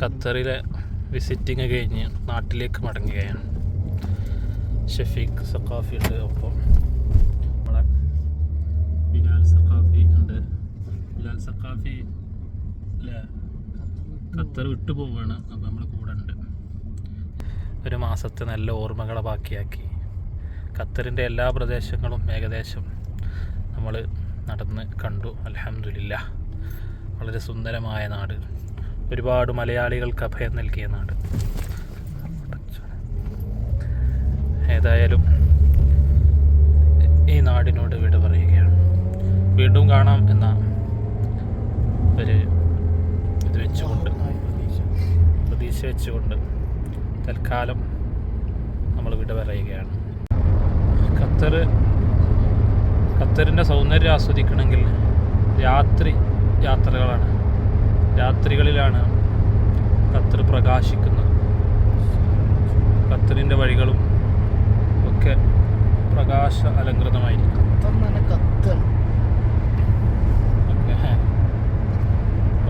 ഖത്തറിലെ വിസിറ്റിംഗ് കഴിഞ്ഞ് നാട്ടിലേക്ക് മടങ്ങുകയാണ്. ഷഫീഖ് സഖാഫി ഉണ്ട്, ഒപ്പം നമ്മളെ ബിലാൽ സഖാഫി ഉണ്ട്. ബിലാൽ സഖാഫി അല്ലേ ഖത്തർ വിട്ടു പോവുകയാണ്. അപ്പോൾ നമ്മൾ കൂടെ ഉണ്ട്. ഒരു മാസത്തെ നല്ല ഓർമ്മകളെ ബാക്കിയാക്കി ഖത്തറിൻ്റെ എല്ലാ പ്രദേശങ്ങളും ഏകദേശം നമ്മൾ നടന്ന് കണ്ടു. അൽഹംദുലില്ലാഹ്, വളരെ സുന്ദരമായ നാട്, ഒരുപാട് മലയാളികൾക്ക് അഭയം നൽകിയ നാട്. ഏതായാലും ഈ നാടിനോട് വിട പറയുകയാണ്. വീണ്ടും കാണാം എന്ന ഒരു ഇത് വെച്ചുകൊണ്ട്, പ്രതീക്ഷ വെച്ചുകൊണ്ട് തൽക്കാലം നമ്മൾ വിട പറയുകയാണ്. ഖത്തറിൻ്റെ സൗന്ദര്യം ആസ്വദിക്കണമെങ്കിൽ യാത്രകളാണ്. രാത്രികളിലാണ് ഖത്തർ പ്രകാശിക്കുന്നത്. ഖത്തറിൻ്റെ വഴികളും ഒക്കെ പ്രകാശ അലങ്കൃതമായിരിക്കും.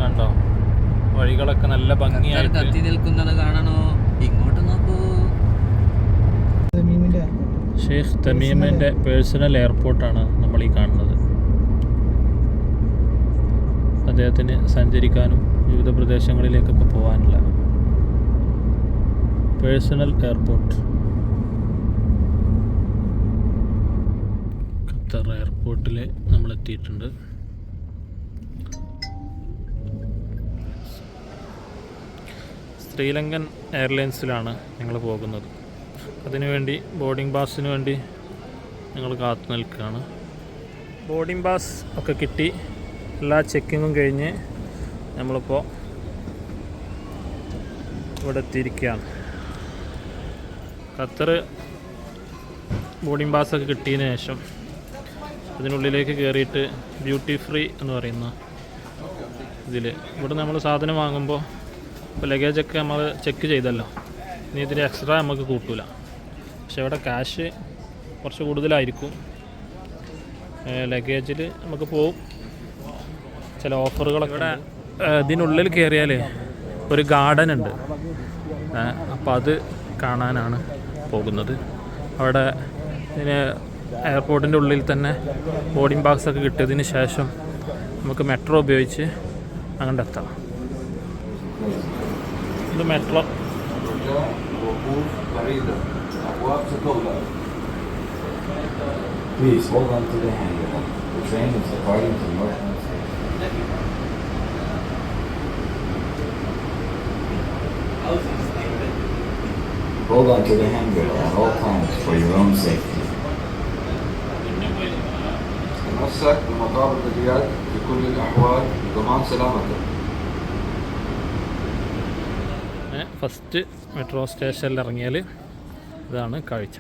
വേണ്ടോ, വഴികളൊക്കെ നല്ല ഭംഗിയായിട്ട് കത്തി നിൽക്കുന്നത് കാണണോ? ഇങ്ങോട്ട് നോക്കൂ. ഷെയ്ഖ് തമീമിൻ്റെ പേഴ്സണൽ എയർപോർട്ടാണ് നമ്മൾ ഈ കാണുന്നത്. അദ്ദേഹത്തിന് സഞ്ചരിക്കാനും വിവിധ പ്രദേശങ്ങളിലേക്കൊക്കെ പോകാനുള്ള പേഴ്സണൽ എയർപോർട്ട്. ഖത്തർ എയർപോർട്ടിൽ നമ്മൾ എത്തിയിട്ടുണ്ട്. ശ്രീലങ്കൻ എയർലൈൻസിലാണ് ഞങ്ങൾ പോകുന്നത്. അതിനുവേണ്ടി ബോർഡിംഗ് പാസിന് വേണ്ടി ഞങ്ങൾ കാത്തു നിൽക്കുകയാണ്. ബോർഡിംഗ് പാസ് ഒക്കെ കിട്ടി, എല്ലാ ചെക്കിങ്ങും കഴിഞ്ഞ് നമ്മളിപ്പോൾ ഇവിടെ എത്തിയിരിക്കുകയാണ്. ഖത്തർ ബോർഡിംഗ് പാസ്സൊക്കെ കിട്ടിയതിന് ശേഷം അതിനുള്ളിലേക്ക് കയറിയിട്ട് ഡ്യൂട്ടി ഫ്രീ എന്ന് പറയുന്ന ഇവിടെ നമ്മൾ സാധനം വാങ്ങുമ്പോൾ ഇപ്പോൾ ലഗേജൊക്കെ നമ്മൾ ചെക്ക് ചെയ്തല്ലോ, ഇനി ഇതിന് എക്സ്ട്രാ നമുക്ക് കൂട്ടില്ല. പക്ഷെ ഇവിടെ ക്യാഷ് കുറച്ച് കൂടുതലായിരിക്കും. ലഗേജിൽ നമുക്ക് പോവും, ചില ഓഫറുകളൊക്കെ. ഇവിടെ ഇതിനുള്ളിൽ കയറിയാൽ ഒരു ഗാർഡൻ ഉണ്ട്, അപ്പോൾ അത് കാണാനാണ് പോകുന്നത്. അവിടെ ഇതിന് എയർപോർട്ടിൻ്റെ ഉള്ളിൽ തന്നെ ബോർഡിംഗ് പാസ്സൊക്കെ കിട്ടിയതിന് ശേഷം നമുക്ക് മെട്രോ ഉപയോഗിച്ച് അങ്ങോട്ട് എത്താം. ഇത് metro. Please hold on to the handrail. The train is departing to Northland Station. Hold on to the handrail at all times for your own safety. تمسك بمطابق الرياض في كل الأحوال لضمان سلامتك. First metro സ്റ്റേഷനിൽ ഇറങ്ങിയാൽ ഇതാണ് കാഴ്ച.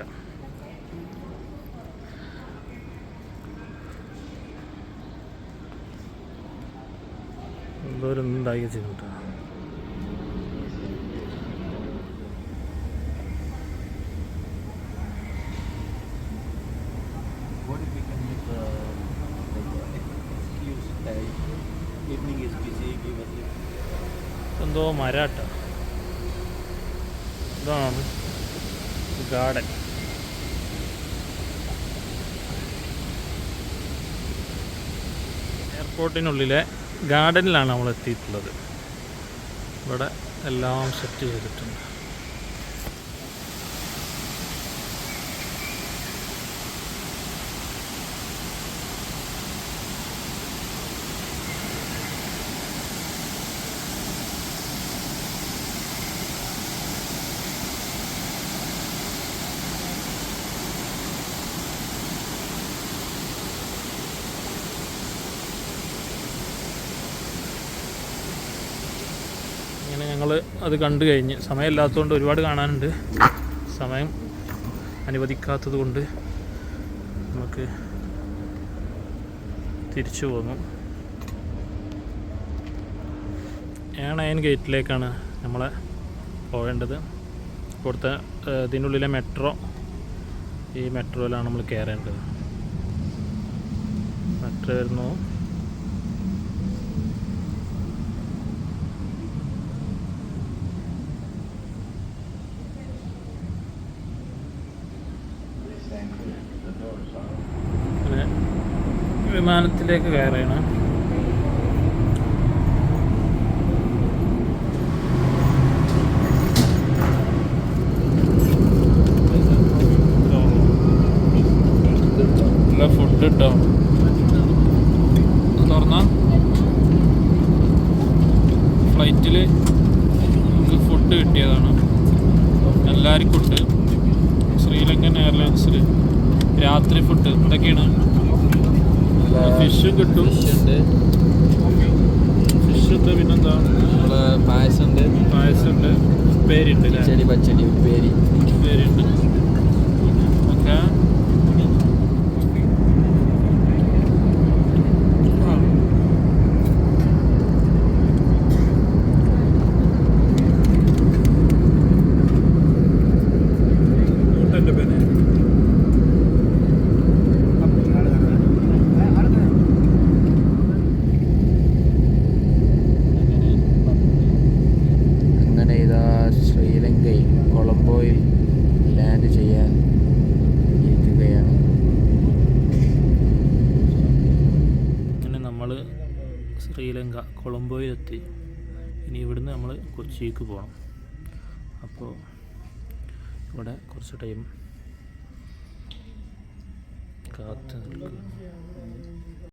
എന്തോരുണ്ടായി ചെയ്തിട്ട് എന്തോ മരാട്ട. ഇതാണ് ഗാർഡൻ. എയർപോർട്ടിനുള്ളിലെ ഗാർഡനിലാണ് നമ്മൾ എത്തിയിട്ടുള്ളത്. ഇവിടെ എല്ലാം സെറ്റ് ചെയ്തിട്ടുണ്ട്. അങ്ങനെ ഞങ്ങൾ അത് കണ്ടു കഴിഞ്ഞ്, സമയമില്ലാത്തതുകൊണ്ട് ഒരുപാട് കാണാനുണ്ട്, സമയം അനുവദിക്കാത്തത് കൊണ്ട് നമുക്ക് തിരിച്ചു പോന്നു. ഏണയൻ ഗേറ്റിലേക്കാണ് നമ്മളെ പോകേണ്ടത്. ഇവിടുത്തെ ഇതിനുള്ളിലെ മെട്രോ, ഈ മെട്രോയിലാണ് നമ്മൾ കയറേണ്ടത്. മെട്രോ വരുന്നു. വിമാനത്തിലേക്ക് കയറിയാണ്. ഫുഡ് കിട്ടോ തുറന്ന ഫ്ലൈറ്റിൽ നമുക്ക് ഫുഡ് കിട്ടിയതാണ്. എല്ലാവർക്കും ഉണ്ട്. ശ്രീലങ്കൻ എയർലൈൻസിൽ രാത്രി ഫുഡ് എന്തൊക്കെയാണ്? ഫിഷും കിട്ടും. ഫിഷ് ഉണ്ട്. പിന്നെന്താ പായസമുണ്ട്. പായസമുണ്ട്. ഉപ്പേരിയുണ്ട്. പച്ചടി പച്ചടി ഉപ്പേരിയുണ്ട്. ഓക്കെ. അങ്ങനെ ഇതാ ശ്രീലങ്കയിൽ കൊളംബോയിൽ ലാൻഡ് ചെയ്യാൻ ഇരിക്കുകയാണ്. അങ്ങനെ നമ്മൾ ശ്രീലങ്ക കൊളംബോയിലെത്തി. ഇനി ഇവിടുന്ന് നമ്മൾ കൊച്ചിക്ക് പോകണം. അപ്പോൾ ഇവിടെ കുറച്ച് ടൈം കാത്ത് നിൽക്കുക.